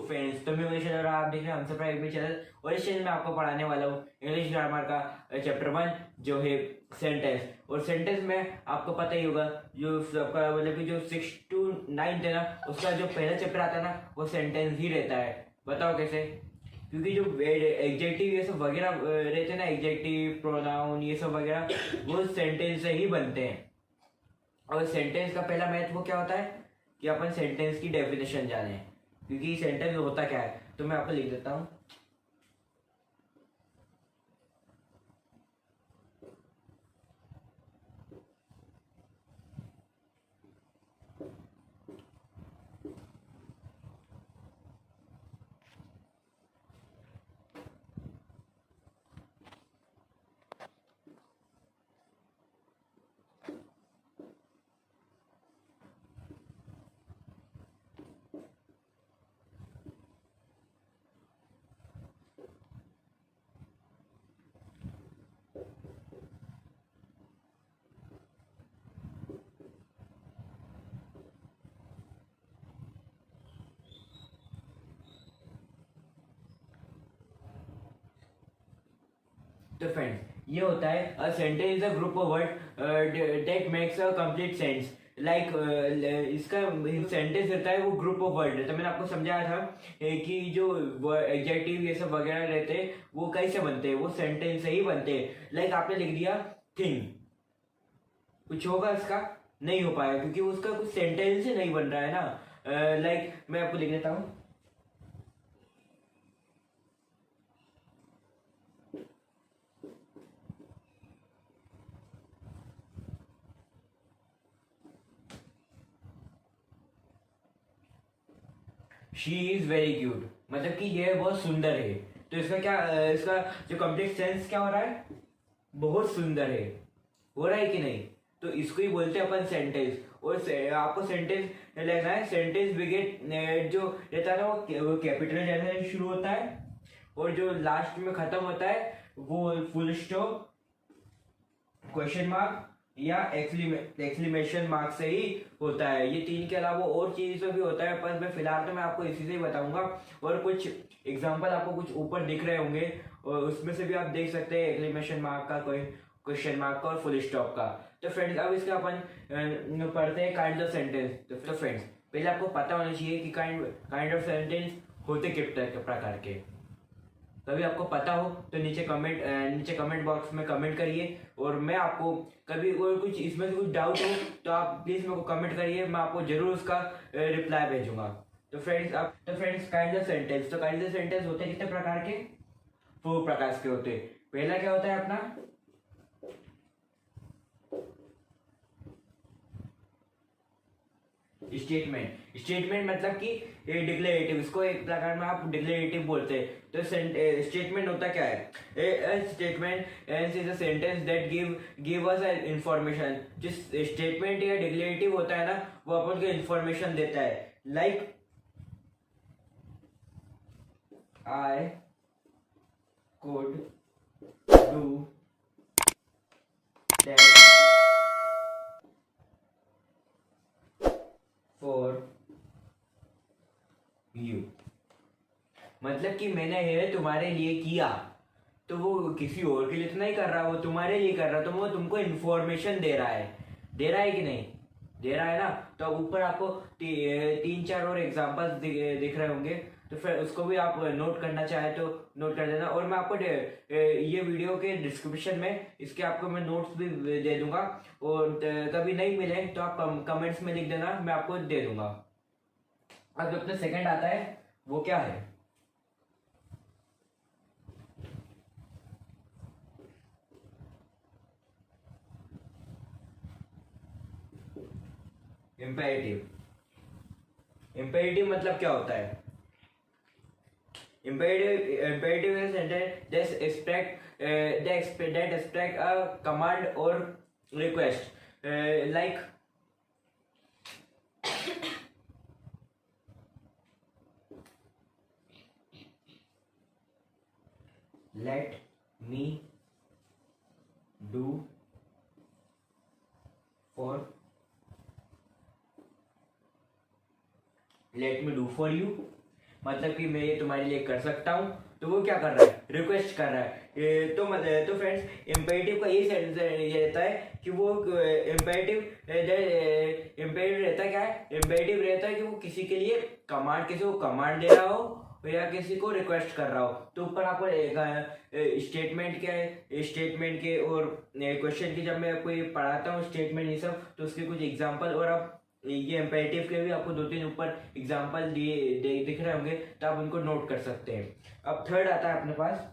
Friends, तो मैं वही चैनल आप देख रहे हैं हमसे प्राइवेट चैनल, और इस चैनल में आपको पढ़ाने वाला हूँ इंग्लिश ग्रामर का चैप्टर 1 जो है सेंटेंस। और सेंटेंस में आपको पता ही होगा जो सबका मतलब कि जो 6 to 9 है ना, उसका जो पहला चैप्टर आता है ना वो सेंटेंस ही रहता है। बताओ कैसे? क्योंकि जो एग्जेक्टिव ये सब वगैरह रहते हैं ना, एग्जेक्टिव प्रोनाउन ये सब वगैरह वो सेंटेंस से ही बनते हैं। और सेंटेंस का पहला महत्व क्या होता है कि अपन सेंटेंस की डेफिनेशन जाने, क्योंकि सेंटेंस होता क्या है तो मैं आपको लिख देता हूँ। तो फ्रेंड्स ये होता है a sentence is a group of word that makes a complete sense. Like इसका सेंटेंस रहता है वो ग्रुप ऑफ वर्ड रहता है। मैंने आपको समझाया था कि जो एडजेक्टिव ये सब वगैरह रहते हैं वो कैसे बनते हैं, वो सेंटेंस से ही बनते हैं। लाइक आपने लिख दिया थिंग, कुछ होगा इसका? नहीं हो पाएगा क्योंकि उसका कुछ सेंटेंस ही नहीं बन रहा है ना। लाइक मैं आपको लिख देता हूँ। शी इज वेरी क्यूट, मतलब कि ये बहुत सुंदर है। तो इसका क्या इसका जो कंप्लीट सेंस क्या हो रहा है? बहुत सुंदर है। हो रहा है कि नहीं? तो इसको ही बोलते हैं अपन सेंटेंस। और आपको सेंटेंस लेना है। सेंटेंस बिगिन जो रहता है ना वो कैपिटल लेटर से शुरू होता है, और जो लास्ट में खत्म होता है वो फुल स्टॉप, क्वेश्चन मार्क या एक्सक्लेमेशन मार्क से ही होता है। ये तीन के अलावा और चीज़ों भी होता है, पर मैं फिलहाल तो मैं आपको इसी से ही बताऊंगा। और कुछ एग्जांपल आपको कुछ ऊपर दिख रहे होंगे और उसमें से भी आप देख सकते हैं एक्सक्लेमेशन मार्क का, कोई क्वेश्चन मार्क का और फुल स्टॉप का। तो फ्रेंड्स अब इसका अपन पढ़ते हैं काइंड ऑफ सेंटेंस। तो फ्रेंड्स पहले आपको पता होना चाहिए कि काइंड ऑफ सेंटेंस होते कितने प्रकार के। कभी आपको पता हो तो नीचे कमेंट बॉक्स में कमेंट करिए। और मैं आपको कभी और कुछ इसमें से कुछ डाउट हो तो आप प्लीज़ मेरे को कमेंट करिए, मैं आपको जरूर उसका रिप्लाई भेजूंगा। तो फ्रेंड्स काइंड ऑफ सेंटेंस, तो काइंड ऑफ सेंटेंस होते हैं कितने प्रकार के? 4 प्रकार के होते हैं। पहला क्या होता है अपना स्टेटमेंट। स्टेटमेंट मतलब कि डिक्लेरेटिव, इसको एक प्रकार में आप डिक्लेरेटिव बोलते हैं। तो स्टेटमेंट होता क्या है? Statement is a sentence that give us information. जो स्टेटमेंट या डिक्लेरेटिव होता है ना वो अपन को इंफॉर्मेशन देता है। Like I could do that for you, मतलब कि मैंने ये तुम्हारे लिए किया। तो वो किसी और के लिए तो नहीं कर रहा, वो तुम्हारे लिए कर रहा, तो वो तुमको इन्फॉर्मेशन दे रहा है। दे रहा है कि नहीं? दे रहा है ना। तो अब ऊपर आपको 3-4 और एग्जांपल्स दिख रहे होंगे, तो फिर उसको भी आप नोट करना चाहे तो नोट कर देना। और मैं आपको ये वीडियो के डिस्क्रिप्शन में इसके आपको मैं नोट्स भी दे दूंगा। और कभी नहीं मिले तो आप कमेंट्स में लिख देना, मैं आपको दे दूंगा। अब जो अपना सेकंड आता है वो क्या है? इम्पेरेटिव। इम्पेरेटिव मतलब क्या होता है? Imperative is a sentence that expect a command or request. Like let me do for you, मतलब कि मैं ये तुम्हारे लिए कर सकता हूँ, तो वो क्या कर रहा है, रिक्वेस्ट कर रहा है। तो फ्रेंड्स इम्पेरेटिव का ये सेंस ये रहता है कि वो इम्पेरेटिव इम्पेरेटिव रहता है, क्या है इम्पेरेटिव रहता है कि वो किसी के लिए कमांड, किसी को कमांड दे रहा हो या किसी को रिक्वेस्ट कर रहा हो। तो ऊपर आपको स्टेटमेंट क्या है, स्टेटमेंट के और क्वेश्चन की जब मैं आपको ये पढ़ाता हूँ स्टेटमेंट ये सब, तो उसके कुछ एग्जांपल और आप ये इम्पेरेटिव के भी आपको 2-3 ऊपर एग्जांपल दिख रहे होंगे, तो आप उनको नोट कर सकते हैं। अब थर्ड आता है अपने पास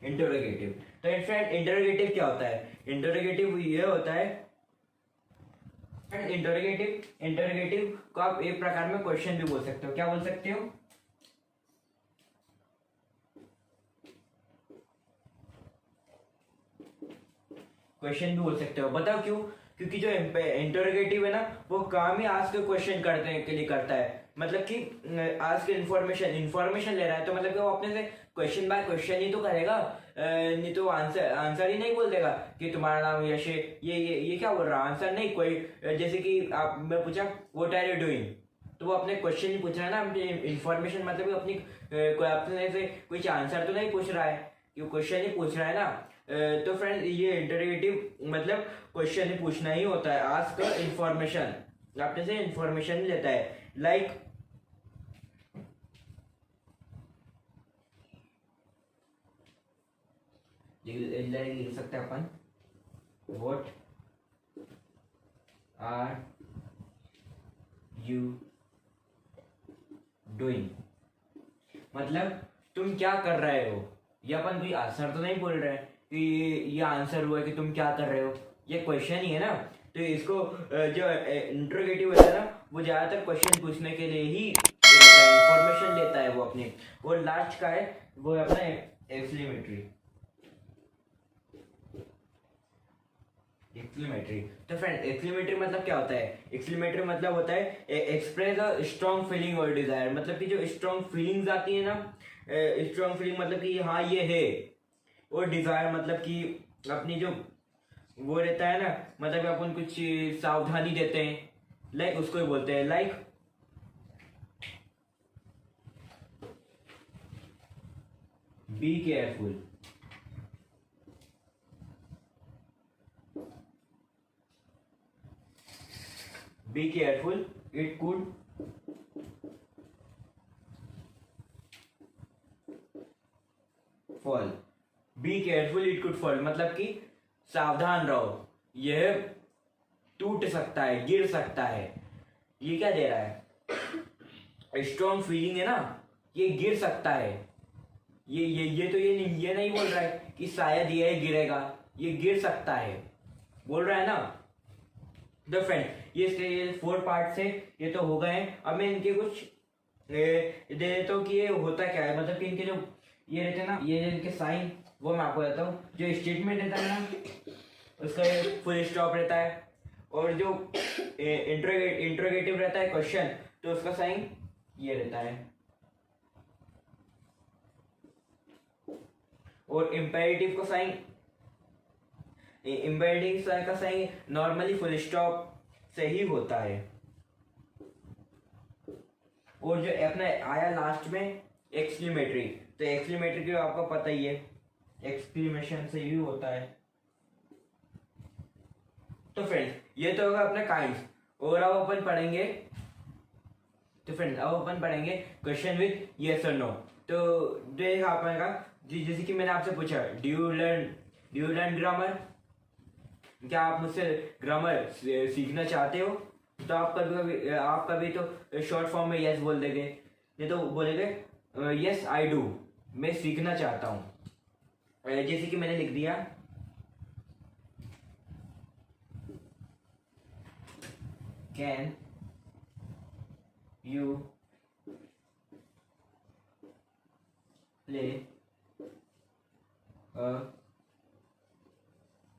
इंटरोगेटिव। तो फ्रेंड इंटरोगेटिव क्या होता है, इंटरोगेटिव ये होता है, इंटरोगेटिव को आप एक प्रकार में क्वेश्चन भी बोल सकते हो। क्या बोल सकते हो, क्वेश्चन भी बोल सकते हो। बताओ क्यों, क्योंकि जो इंटरोगेटिव है ना वो काम ही आस्क क्वेश्चन करने के लिए करता है। मतलब कि आस्क इंफॉर्मेशन ले रहा है, तो मतलब कि वो अपने से क्वेश्चन बाय क्वेश्चन ही तो करेगा, नहीं तो आंसर ही नहीं बोल देगा कि तुम्हारा नाम यश है, ये क्या बोल रहा है, आंसर नहीं। कोई जैसे कि आप मैं पूछा व्हाट आर यू डूइंग, तो वो अपने क्वेश्चन ही पूछ रहा है ना, अपनी इंफॉर्मेशन मतलब कि अपनी अपने से कुछ आंसर तो नहीं पूछ रहा है, कि क्वेश्चन ही पूछ रहा है ना। तो फ्रेंड ये इंटरोगेटिव मतलब क्वेश्चन ही पूछना ही होता है, आस्क इंफॉर्मेशन, अपने से इंफॉर्मेशन लेता है। लाइक लिख सकते हैं अपन व्हाट आर यू डूइंग, मतलब तुम क्या कर रहे हो। ये अपन कोई आंसर तो नहीं बोल रहे हैं कि ये आंसर हुआ कि तुम क्या कर रहे हो, ये क्वेश्चन ही है ना। तो इसको जो इंटरोगेटिव होता है ना वो ज्यादातर क्वेश्चन पूछने के लिए ही इंफॉर्मेशन लेता है वो अपने। और लास्ट का है वो अपना एक्सक्लेमेटरी। एक्सक्लेमेटरी, तो फ्रेंड एक्सक्लेमेटरी मतलब क्या होता है, एक्सक्लेमेटरी मतलब होता है एक्सप्रेस अ स्ट्रॉन्ग फीलिंग और डिजायर। मतलब कि जो स्ट्रॉन्ग फीलिंग्स आती है ना, स्ट्रॉन्ग फीलिंग मतलब कि हाँ ये है, और डिजायर मतलब कि अपनी जो वो रहता है ना, मतलब कि अपन कुछ सावधानी देते हैं, लाइक उसको ही बोलते हैं, like be careful. Be careful, it could fall. Be careful, it could fall मतलब कि सावधान रहो, यह टूट सकता है, गिर सकता है। ये क्या दे रहा है, स्ट्रॉन्ग फीलिंग है ना, ये गिर सकता है। ये तो ये नहीं बोल रहा है कि शायद ये गिरेगा, ये गिर सकता है बोल रहा है ना। तो फ्रेंड ये 4 पार्ट है, ये तो हो गए हैं। अब मैं इनके कुछ दे देता हूँ कि ये होता क्या है। मतलब कि इनके जो ये रहते हैं ना, ये इनके साइन वो मैं आपको देता हूँ। जो स्टेटमेंट रहता है ना उसका फुल स्टॉप रहता है, और जो इंट्रोगेटिव रहता है क्वेश्चन, तो उसका साइन ये रहता है, और इम्पेरेटिव का साइन, इम्पेरेटिव का साइन नॉर्मली फुल स्टॉप से ही होता है। और जो अपना आया लास्ट में एक्सक्लेमेटरी, तो एक्सक्लेमेटरी की आपको पता ही है, एक्सक्लेमेशन से ही होता है। तो फ्रेंड्स ये तो होगा अपना काइंड्स। और अब अपन पढ़ेंगे, तो फ्रेंड्स अब अपन पढ़ेंगे क्वेश्चन विद यस और नो। तो देखा अपन का, जैसे कि मैंने आपसे पूछा डू यू लर्न ग्रामर, क्या आप मुझसे ग्रामर सीखना चाहते हो, तो आप कभी तो शॉर्ट फॉर्म में यस बोल देंगे, नहीं तो बोलेंगे यस आई डू, मैं सीखना चाहता हूं। जैसे कि मैंने लिख दिया कैन यू प्ले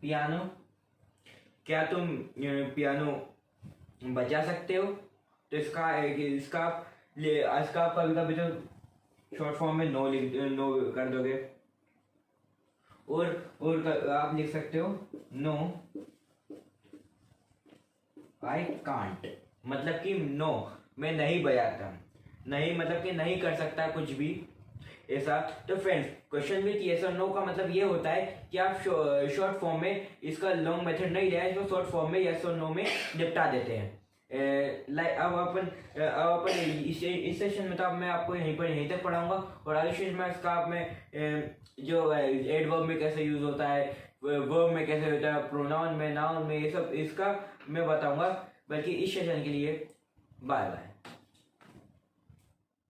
पियानो, क्या तुम पियानो बजा सकते हो। तो इसका आप कभी कभी तो शॉर्ट फॉर्म में नो नो कर दोगे। और आप लिख सकते हो नो आई कांट, मतलब कि नो मैं नहीं बजाता, नहीं मतलब कि नहीं कर सकता कुछ भी ऐसा। तो फ्रेंड्स क्वेश्चन विथ यस और नो का मतलब ये होता है कि आप शॉर्ट फॉर्म में इसका लॉन्ग मेथड नहीं लिया है, इसको शॉर्ट फॉर्म में यस और नो में निपटा देते हैं। अब अपन इस सेशन में तो अब मैं आपको यहीं तक पढ़ाऊंगा, और आगे सेशन में इसका आप में जो एडवर्ब में कैसे यूज होता है, वर्ब में कैसे होता है, प्रोनाउन में, नाउन में, ये सब इसका मैं बताऊंगा। बल्कि इस सेशन के लिए बाय बाय।